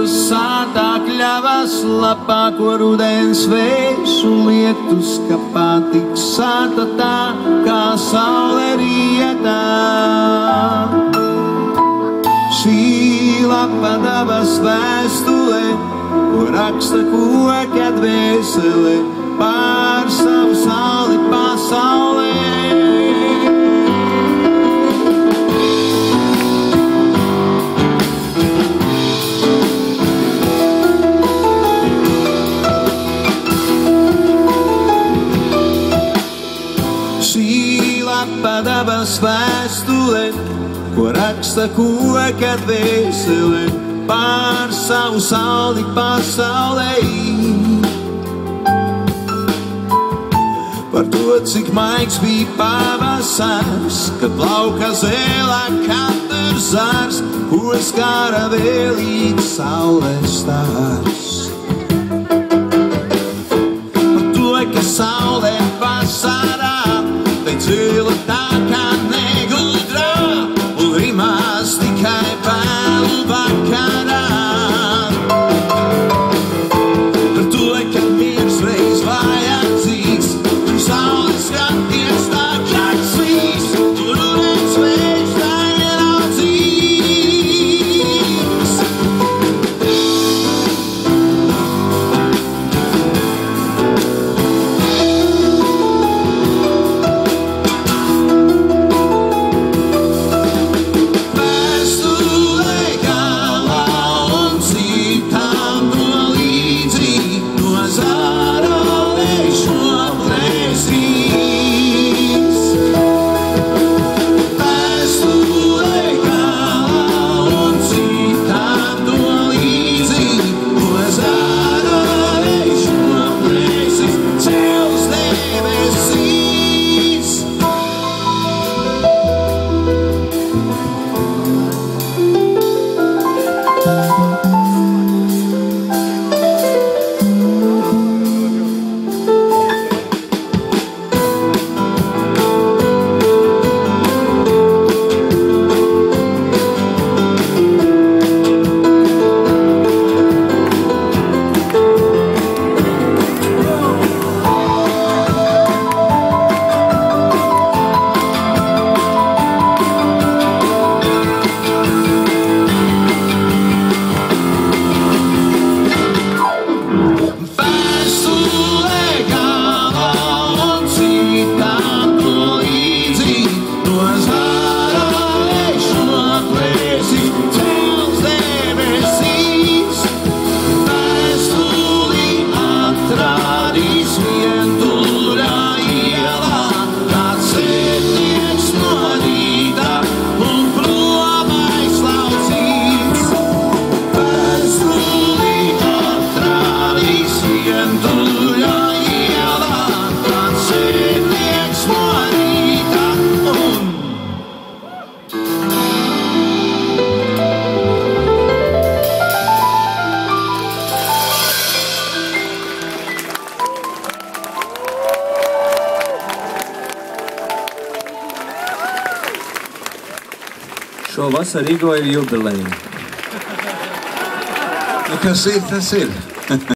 sātā kļavas lapā, ko rudens vējš un lietus kapā, tik sāta tā, kā saule rietā. Šī lapa dabas vēstule, ko raksta koka dvēsele pār savu sauli pasaulē. Šī lapa dabas vēstule, ko raksta koka dvēsele pār savu sauli pasaulē. Par to, cik maigs bija pavasars, kad plauka zēlā katrs zars, ko skāra vēlīgs saules stars. Par to, ka saule vasarā ceļa tā kā negudrā un rimās tikai vēlu vakarā. Par to, ka miers reiz vajadzīgs, un saule skaties tā kā svīst, un rudens vējš tā ieraudzīs. Šovasar Rīgā ir jubileja. Kas ir, tas ir.